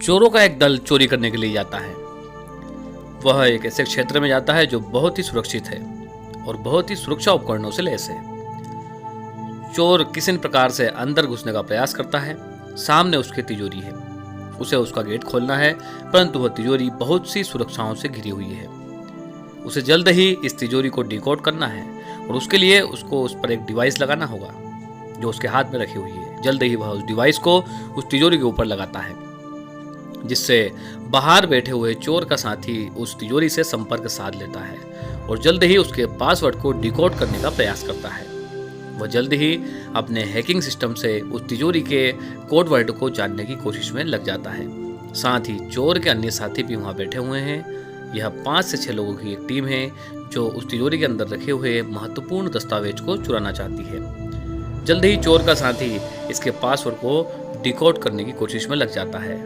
चोरों का एक दल चोरी करने के लिए जाता है। वह एक ऐसे क्षेत्र में जाता है जो बहुत ही सुरक्षित है और बहुत ही सुरक्षा उपकरणों से लैस है। चोर किसी प्रकार से अंदर घुसने का प्रयास करता है। सामने उसकी तिजोरी है, उसे उसका गेट खोलना है, परंतु वह तिजोरी बहुत सी सुरक्षाओं से घिरी हुई है। उसे जल्द ही इस तिजोरी को डिकोड करना है और उसके लिए उसको उस पर एक डिवाइस लगाना होगा जो उसके हाथ में रखी हुई है। जल्द ही वह उस डिवाइस को उस तिजोरी के ऊपर लगाता है, जिससे बाहर बैठे हुए चोर का साथी उस तिजोरी से संपर्क साध लेता है और जल्द ही उसके पासवर्ड को डिकोड करने का प्रयास करता है। वह जल्द ही अपने हैकिंग सिस्टम से उस तिजोरी के कोड वर्ड को जानने की कोशिश में लग जाता है। साथ ही चोर के अन्य साथी भी वहां बैठे हुए हैं। यह 5 से 6 लोगों की एक टीम है जो उस तिजोरी के अंदर रखे हुए महत्वपूर्ण दस्तावेज को चुराना चाहती है। जल्द ही चोर का साथी इसके पासवर्ड को डिकोड करने की कोशिश में लग जाता है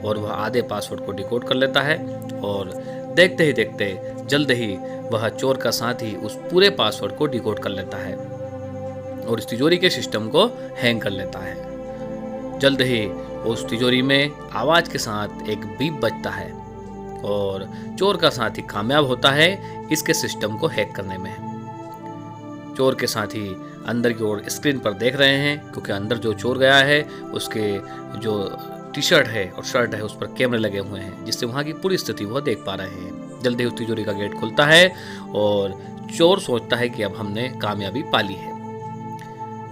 और वह आधे पासवर्ड को डिकोड कर लेता है और देखते ही देखते जल्द ही वह चोर का साथी उस पूरे पासवर्ड को डिकोड कर लेता है और इस तिजोरी के सिस्टम को हैंग कर लेता है। जल्द ही उस तिजोरी में आवाज के साथ एक बीप बजता है और चोर का साथी कामयाब होता है इसके सिस्टम को हैक करने में। चोर के साथी अंदर की ओर स्क्रीन पर देख रहे हैं, क्योंकि अंदर जो चोर गया है उसके जो टी शर्ट है और शर्ट है उस पर कैमरे लगे हुए हैं, जिससे वहाँ की पूरी स्थिति वह देख पा रहे हैं। जल्दी उस तिजोरी का गेट खुलता है और चोर सोचता है कि अब हमने कामयाबी पा ली है।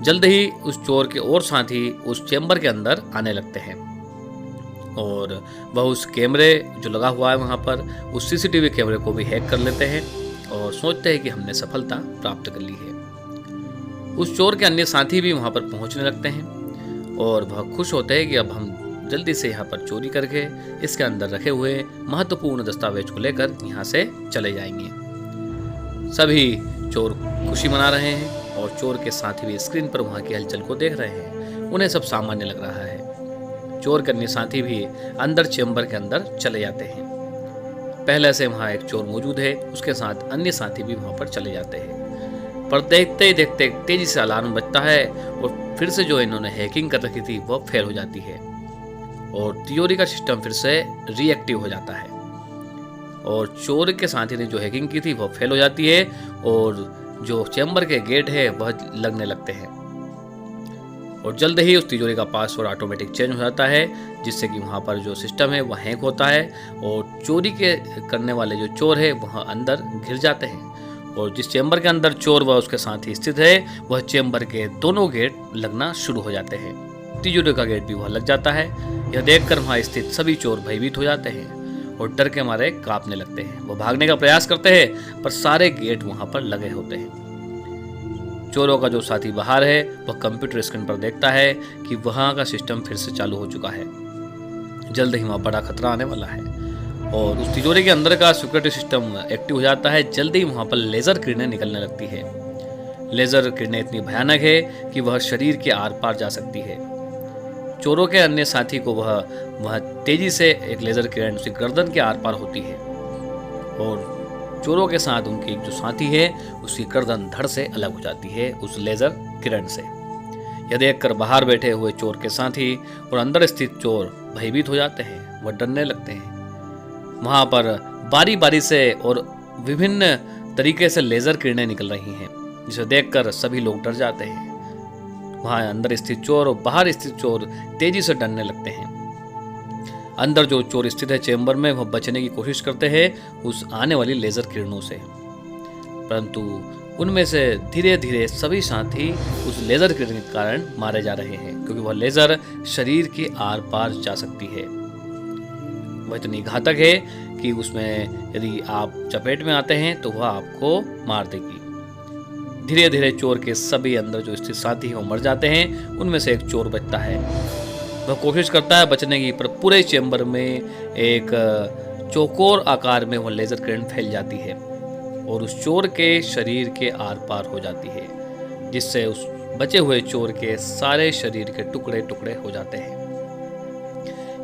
जल्द ही उस चोर के और साथी उस चेंबर के अंदर आने लगते हैं और वह उस कैमरे जो लगा हुआ है वहाँ पर उस सीसीटीवी कैमरे को भी हैक कर लेते हैं और सोचते हैं कि हमने सफलता प्राप्त कर ली है। उस चोर के अन्य साथी भी वहाँ पर पहुँचने लगते हैं और वह खुश होते हैं कि अब हम जल्दी से यहाँ पर चोरी करके इसके अंदर रखे हुए महत्वपूर्ण दस्तावेज को लेकर यहाँ से चले जाएंगे। सभी चोर खुशी मना रहे हैं और चोर के साथी भी स्क्रीन पर वहाँ की हलचल को देख रहे हैं। उन्हें सब सामान्य लग रहा है। चोर के अन्य साथी भी अंदर चेंबर के अंदर चले जाते हैं। पहले से वहाँ एक चोर मौजूद है, उसके साथ अन्य साथी भी वहाँ पर चले जाते हैं। पर देखते ही देखते तेजी से अलार्म बजता है और फिर से जो इन्होंने हैकिंग कर रखी थी वह फेल हो जाती है और तिजोरी का सिस्टम फिर से रिएक्टिव हो जाता है और चोर के साथी ने जो हैकिंग की थी वह फेल हो जाती है और जो चैम्बर के गेट है वह लगने लगते हैं और जल्द ही उस तिजोरी का पासवर्ड ऑटोमेटिक चेंज हो जाता है, जिससे कि वहाँ पर जो सिस्टम है वह हैक होता है और चोरी के करने वाले जो चोर है वह अंदर घिर जाते हैं और जिस चैम्बर के अंदर चोर व उसके साथी स्थित है वह चैम्बर के दोनों गेट लगना शुरू हो जाते हैं। तिजोरी का गेट भी वह लग जाता है। यह देखकर वहाँ स्थित सभी चोर भयभीत हो जाते हैं और डर के मारे कांपने लगते हैं। वो भागने का प्रयास करते हैं पर सारे गेट वहाँ पर लगे होते हैं। चोरों का जो साथी बाहर है वह कंप्यूटर स्क्रीन पर देखता है कि वहाँ का सिस्टम फिर से चालू हो चुका है। जल्द ही वहाँ बड़ा खतरा आने वाला है और उस तिजोरी के अंदर का सिक्योरिटी सिस्टम एक्टिव हो जाता है। जल्द ही वहाँ पर लेज़र किरणें निकलने लगती है। लेज़र किरणें इतनी भयानक है कि वह शरीर के आर पार जा सकती है। चोरों के अन्य साथी को वह तेजी से एक लेज़र किरण उसकी गर्दन के आर पार होती है और चोरों के साथ उनकी जो साथी है उसकी गर्दन धड़ से अलग हो जाती है उस लेज़र किरण से। यह देखकर बाहर बैठे हुए चोर के साथी और अंदर स्थित चोर भयभीत हो जाते हैं, वह डरने लगते हैं। वहाँ पर बारी बारी से और विभिन्न तरीके से लेज़र किरणें निकल रही हैं, जिसे देखकर सभी लोग डर जाते हैं। वहाँ अंदर स्थित चोर और बाहर स्थित चोर तेजी से डरने लगते हैं। अंदर जो चोर स्थित है चेंबर में वह बचने की कोशिश करते हैं उस आने वाली लेज़र किरणों से, परंतु उनमें से धीरे धीरे सभी साथी उस लेज़र किरण के कारण मारे जा रहे हैं, क्योंकि वह लेज़र शरीर के आर पार जा सकती है। वह इतनी घातक है कि उसमें यदि आप चपेट में आते हैं तो वह आपको मार देगी। धीरे धीरे चोर के सभी अंदर जो स्थित साथी हैं वो मर जाते हैं। उनमें से एक चोर बचता है। वह कोशिश करता है बचने की, पर पूरे चेंबर में एक चौकोर आकार में वह लेज़र किरण फैल जाती है और उस चोर के शरीर के आर पार हो जाती है, जिससे उस बचे हुए चोर के सारे शरीर के टुकड़े टुकड़े हो जाते हैं।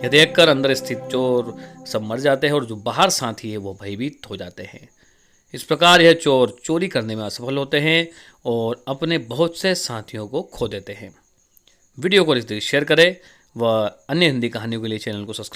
यह देखकर अंदर स्थित चोर सब मर जाते हैं और जो बाहर साथी है वो भयभीत हो जाते हैं। इस प्रकार यह चोर चोरी करने में असफल होते हैं और अपने बहुत से साथियों को खो देते हैं। वीडियो को शेयर करें व अन्य हिंदी कहानियों के लिए चैनल को सब्सक्राइब